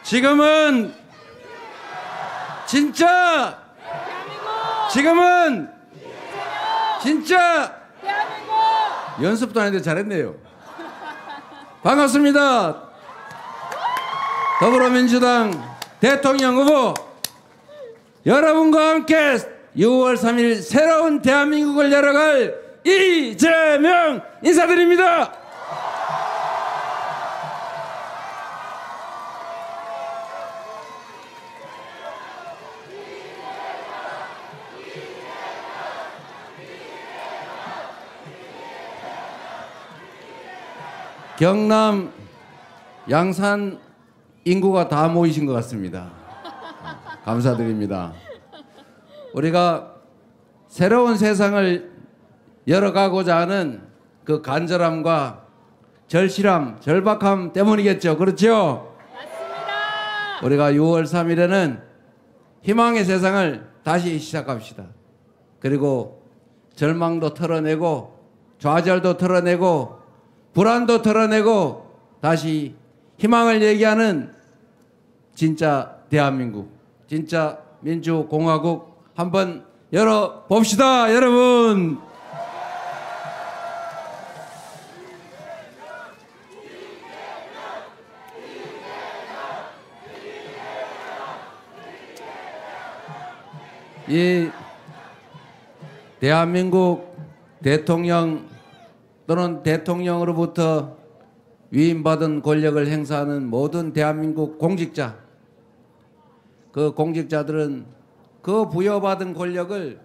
지금은 진짜 지금은 진짜 연습도 안 했는데 잘했네요. 반갑습니다. 더불어민주당 대통령 후보 여러분과 함께 6월 3일 새로운 대한민국을 열어갈 이재명 인사드립니다. 경남 양산 인구가 다 모이신 것 같습니다. 감사드립니다. 우리가 새로운 세상을 열어가고자 하는 그 간절함과 절실함, 절박함 때문이겠죠. 그렇죠? 맞습니다. 우리가 6월 3일에는 희망의 세상을 다시 시작합시다. 그리고 절망도 털어내고 좌절도 털어내고 불안도 털어내고 다시 희망을 얘기하는 진짜 대한민국, 진짜 민주공화국 한번 열어봅시다, 여러분. 이 대한민국 대통령 또는 대통령으로부터 위임받은 권력을 행사하는 모든 대한민국 공직자, 그 공직자들은 그 부여받은 권력을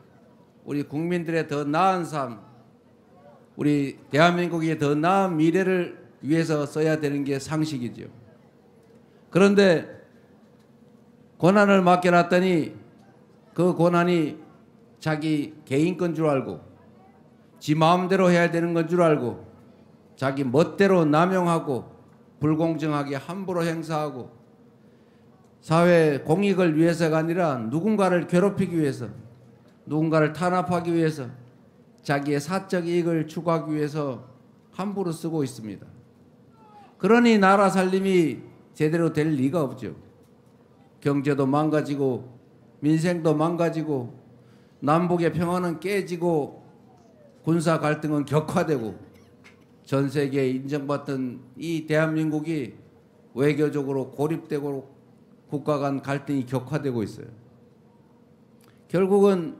우리 국민들의 더 나은 삶, 우리 대한민국의 더 나은 미래를 위해서 써야 되는 게 상식이죠. 그런데 권한을 맡겨놨더니 그 권한이 자기 개인 건 줄 알고 지 마음대로 해야 되는 건 줄 알고 자기 멋대로 남용하고 불공정하게 함부로 행사하고 사회 공익을 위해서가 아니라 누군가를 괴롭히기 위해서, 누군가를 탄압하기 위해서, 자기의 사적 이익을 추구하기 위해서 함부로 쓰고 있습니다. 그러니 나라 살림이 제대로 될 리가 없죠. 경제도 망가지고 민생도 망가지고 남북의 평화는 깨지고 군사 갈등은 격화되고 전 세계에 인정받던 이 대한민국이 외교적으로 고립되고 국가 간 갈등이 격화되고 있어요. 결국은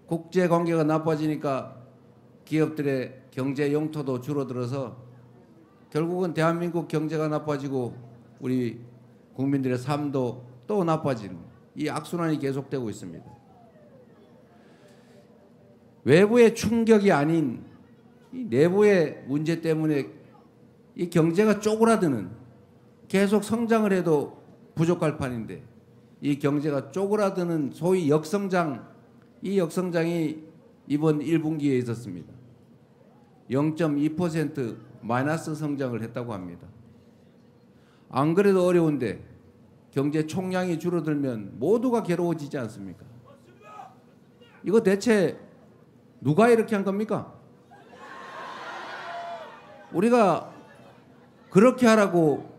국제관계가 나빠지니까 기업들의 경제 용토도 줄어들어서 결국은 대한민국 경제가 나빠지고 우리 국민들의 삶도 또 나빠지는 이 악순환이 계속되고 있습니다. 외부의 충격이 아닌 이 내부의 문제 때문에 이 경제가 쪼그라드는, 계속 성장을 해도 부족할 판인데 이 경제가 쪼그라드는 소위 역성장, 이 역성장이 이번 1분기에 있었습니다. 0.2% 마이너스 성장을 했다고 합니다. 안 그래도 어려운데 경제 총량이 줄어들면 모두가 괴로워지지 않습니까? 이거 대체 누가 이렇게 한 겁니까? 우리가 그렇게 하라고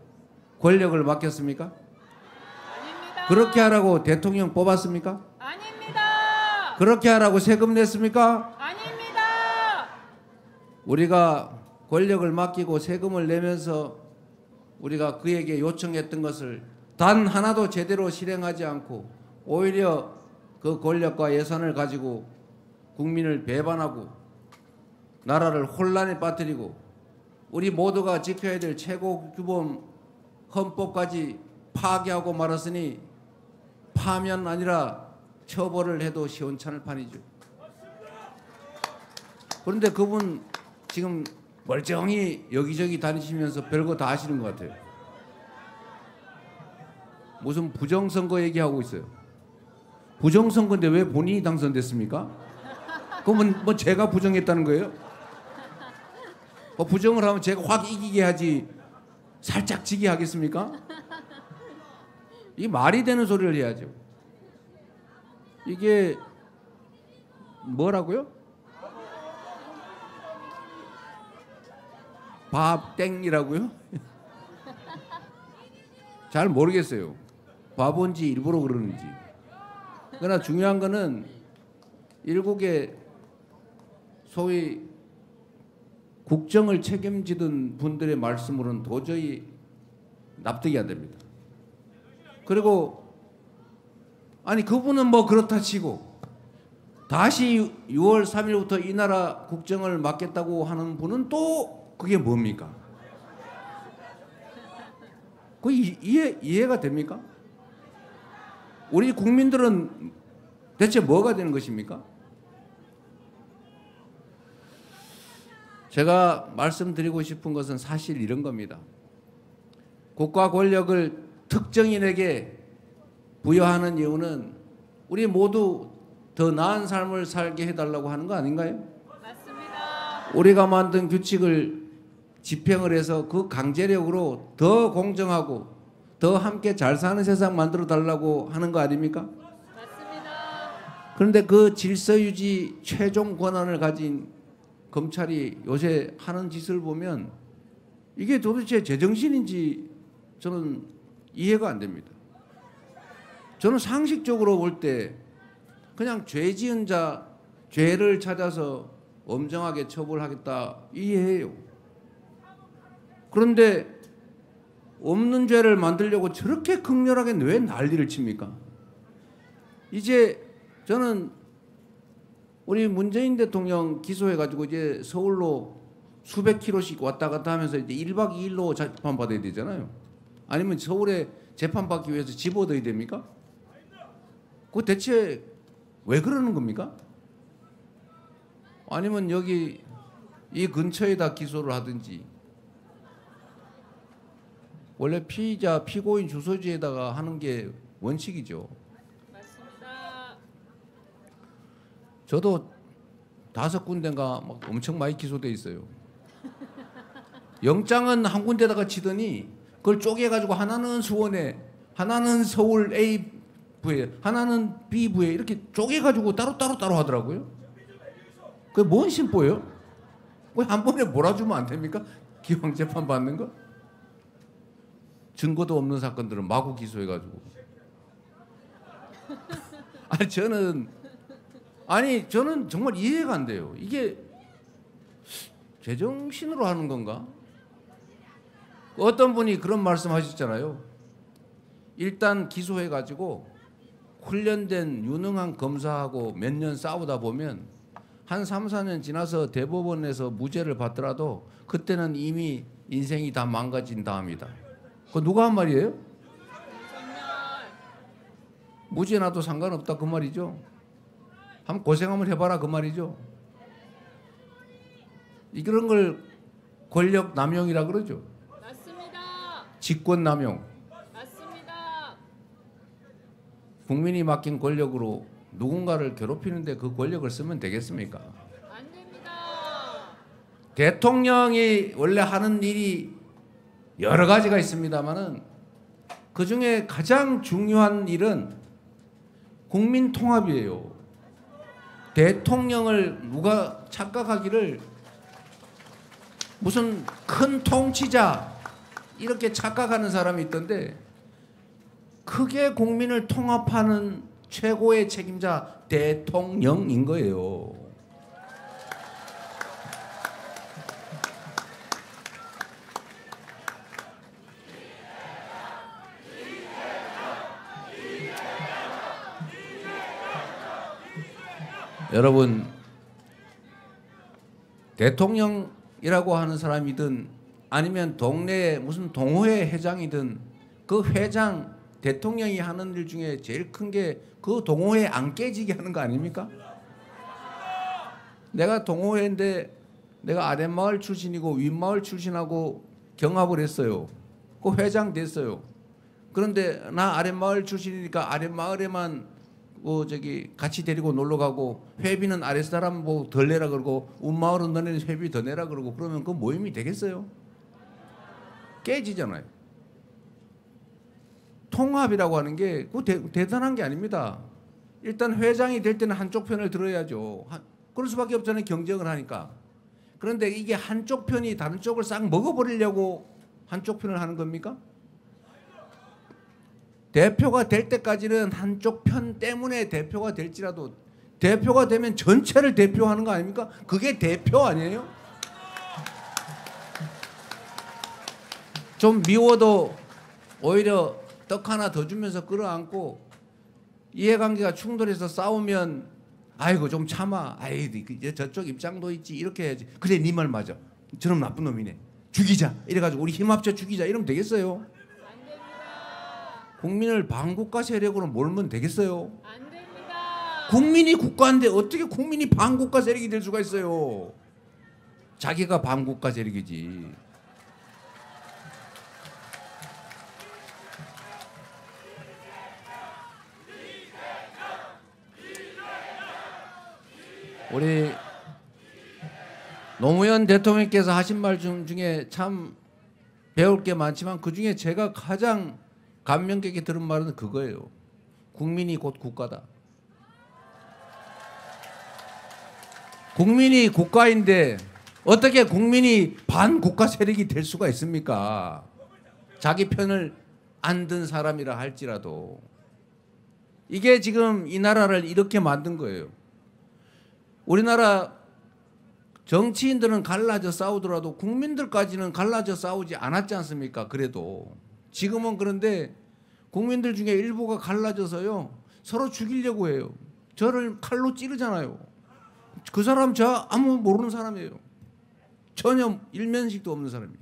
권력을 맡겼습니까? 아닙니다. 그렇게 하라고 대통령 뽑았습니까? 아닙니다. 그렇게 하라고 세금 냈습니까? 아닙니다. 우리가 권력을 맡기고 세금을 내면서 우리가 그에게 요청했던 것을 단 하나도 제대로 실행하지 않고 오히려 그 권력과 예산을 가지고 국민을 배반하고 나라를 혼란에 빠뜨리고 우리 모두가 지켜야 될 최고규범 헌법까지 파괴하고 말았으니 파면 아니라 처벌을 해도 시원찮을 판이죠. 그런데 그분 지금 멀쩡히 여기저기 다니시면서 별거 다 하시는 것 같아요. 무슨 부정선거 얘기하고 있어요. 부정선거인데 왜 본인이 당선됐습니까? 그러면 뭐 제가 부정했다는 거예요? 부정을 하면 제가 확 이기게 하지 살짝 지게 하겠습니까? 이게 말이 되는 소리를 해야죠. 이게 뭐라고요? 밥 땡이라고요? 잘 모르겠어요. 바본지 일부러 그러는지. 그러나 중요한 거는 일국의 소위 국정을 책임지던 분들의 말씀으로는 도저히 납득이 안 됩니다. 그리고 아니 그분은 뭐 그렇다 치고 다시 6월 3일부터 이 나라 국정을 맡겠다고 하는 분은 또 그게 뭡니까? 그 이해가 됩니까? 우리 국민들은 대체 뭐가 되는 것입니까? 제가 말씀드리고 싶은 것은 사실 이런 겁니다. 국가 권력을 특정인에게 부여하는 이유는 우리 모두 더 나은 삶을 살게 해달라고 하는 거 아닌가요? 맞습니다. 우리가 만든 규칙을 집행을 해서 그 강제력으로 더 공정하고 더 함께 잘 사는 세상 만들어 달라고 하는 거 아닙니까? 맞습니다. 그런데 그 질서 유지 최종 권한을 가진 검찰이 요새 하는 짓을 보면 이게 도대체 제정신인지 저는 이해가 안 됩니다. 저는 상식적으로 볼 때 그냥 죄 지은 자 죄를 찾아서 엄정하게 처벌하겠다 이해해요. 그런데 없는 죄를 만들려고 저렇게 극렬하게 왜 난리를 칩니까? 이제 저는 우리 문재인 대통령 기소해가지고 이제 서울로 수백 킬로씩 왔다 갔다 하면서 이제 1박 2일로 재판받아야 되잖아요. 아니면 서울에 재판받기 위해서 집 얻어야 됩니까? 그거 대체 왜 그러는 겁니까? 아니면 여기 이 근처에다 기소를 하든지. 원래 피의자, 피고인 주소지에다가 하는 게 원칙이죠. 맞습니다. 저도 5군데인가 막 엄청 많이 기소돼 있어요. 영장은 한 군데다가 치더니 그걸 쪼개가지고 하나는 수원에, 하나는 서울 A 부에, 하나는 B 부에 이렇게 쪼개가지고 따로 하더라고요. 그게 뭔 심보예요? 왜 한 번에 몰아주면 안 됩니까? 기왕 재판 받는 거? 증거도 없는 사건들은 마구 기소해가지고. 저는 정말 이해가 안 돼요. 이게 제정신으로 하는 건가? 어떤 분이 그런 말씀하셨잖아요. 일단 기소해가지고 훈련된 유능한 검사하고 몇 년 싸우다 보면 한 3, 4년 지나서 대법원에서 무죄를 받더라도 그때는 이미 인생이 다 망가진 다음이다. 그거 누가 한 말이에요? 무죄 나도 상관없다 그 말이죠. 한번 고생 한번 해봐라 그 말이죠. 이런 걸 권력 남용이라 그러죠. 맞습니다. 직권 남용. 맞습니다. 국민이 맡긴 권력으로 누군가를 괴롭히는데 그 권력을 쓰면 되겠습니까? 안 됩니다. 대통령이 원래 하는 일이 여러 가지가 있습니다만은 그 중에 가장 중요한 일은 국민 통합이에요. 대통령을 누가 착각하기를 무슨 큰 통치자 이렇게 착각하는 사람이 있던데 크게 국민을 통합하는 최고의 책임자 대통령인 거예요. 여러분, 대통령이라고 하는 사람이든 아니면 동네에 무슨 동호회 회장이든 그 회장 대통령이 하는 일 중에 제일 큰 게 그 동호회 안 깨지게 하는 거 아닙니까? 내가 동호회인데 내가 아랫마을 출신이고 윗마을 출신하고 경합을 했어요. 그 회장 됐어요. 그런데 나 아랫마을 출신이니까 아랫마을에만 같이 데리고 놀러 가고 회비는 아랫사람 뭐 덜 내라 그러고 윗마을은 너네는 회비 더 내라 그러고 그러면 그 모임이 되겠어요? 깨지잖아요. 통합이라고 하는 게 대단한 게 아닙니다. 일단 회장이 될 때는 한쪽 편을 들어야죠. 그럴 수밖에 없잖아요. 경쟁을 하니까. 그런데 이게 한쪽 편이 다른 쪽을 싹 먹어버리려고 한쪽 편을 하는 겁니까? 대표가 될 때까지는 한쪽 편 때문에 대표가 될지라도 대표가 되면 전체를 대표하는 거 아닙니까? 그게 대표 아니에요? 좀 미워도 오히려 떡 하나 더 주면서 끌어안고 이해관계가 충돌해서 싸우면 아이고 좀 참아. 아이 저쪽 입장도 있지. 이렇게 해야지. 그래 네 말 맞아. 저놈 나쁜 놈이네. 죽이자. 이래가지고 우리 힘 합쳐 죽이자. 이러면 되겠어요? 국민을 반국가 세력으로 몰면 되겠어요? 안 됩니다. 국민이 국가인데 어떻게 국민이 반국가 세력이 될 수가 있어요? 자기가 반국가 세력이지. 우리 노무현 대통령께서 하신 말 중에 참 배울 게 많지만 그중에 제가 가장 감명 깊게 들은 말은 그거예요. 국민이 곧 국가다. 국민이 국가인데 어떻게 국민이 반국가 세력이 될 수가 있습니까? 자기 편을 안 든 사람이라 할지라도. 이게 지금 이 나라를 이렇게 만든 거예요. 우리나라 정치인들은 갈라져 싸우더라도 국민들까지는 갈라져 싸우지 않았지 않습니까? 그래도 지금은 그런데 국민들 중에 일부가 갈라져서요 서로 죽이려고 해요. 저를 칼로 찌르잖아요. 그 사람 저 아무 모르는 사람이에요. 전혀 일면식도 없는 사람이에요.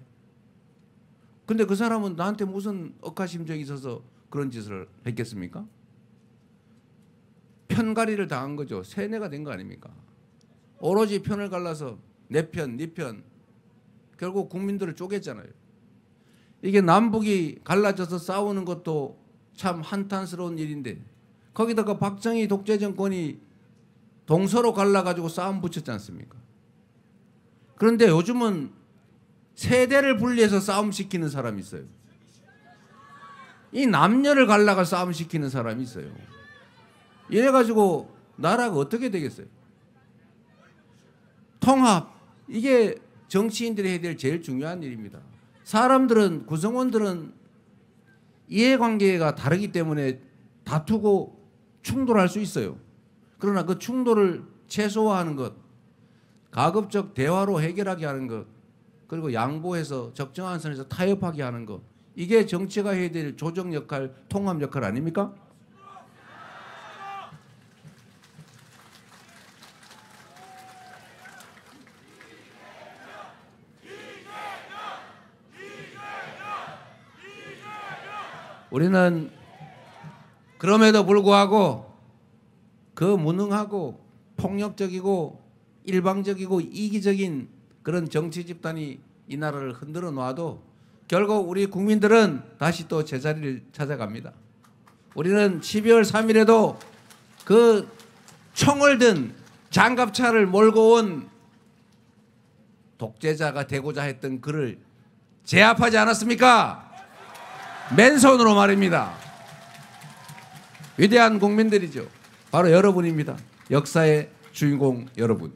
근데 그 사람은 나한테 무슨 억하심정이 있어서 그런 짓을 했겠습니까? 편가리를 당한 거죠. 세뇌가 된 거 아닙니까? 오로지 편을 갈라서 내 편, 네 편. 결국 국민들을 쪼갰잖아요. 이게 남북이 갈라져서 싸우는 것도 참 한탄스러운 일인데 거기다가 박정희 독재 정권이 동서로 갈라가지고 싸움 붙였지 않습니까? 그런데 요즘은 세대를 분리해서 싸움시키는 사람이 있어요. 이 남녀를 갈라가 싸움시키는 사람이 있어요. 이래가지고 나라가 어떻게 되겠어요? 통합, 이게 정치인들이 해야 될 제일 중요한 일입니다. 사람들은, 구성원들은 이해관계가 다르기 때문에 다투고 충돌할 수 있어요. 그러나 그 충돌을 최소화하는 것, 가급적 대화로 해결하게 하는 것, 그리고 양보해서 적정한 선에서 타협하게 하는 것, 이게 정치가 해야 될 조정 역할, 통합 역할 아닙니까? 우리는 그럼에도 불구하고 그 무능하고 폭력적이고 일방적이고 이기적인 그런 정치 집단이 이 나라를 흔들어 놔도 결국 우리 국민들은 다시 또 제자리를 찾아갑니다. 우리는 12월 3일에도 그 총을 든 장갑차를 몰고 온 독재자가 되고자 했던 그를 제압하지 않았습니까? 맨손으로 말입니다. 위대한 국민들이죠. 바로 여러분입니다. 역사의 주인공 여러분.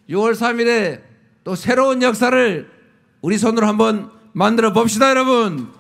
6월 3일에 또 새로운 역사를 우리 손으로 한번 만들어 봅시다, 여러분.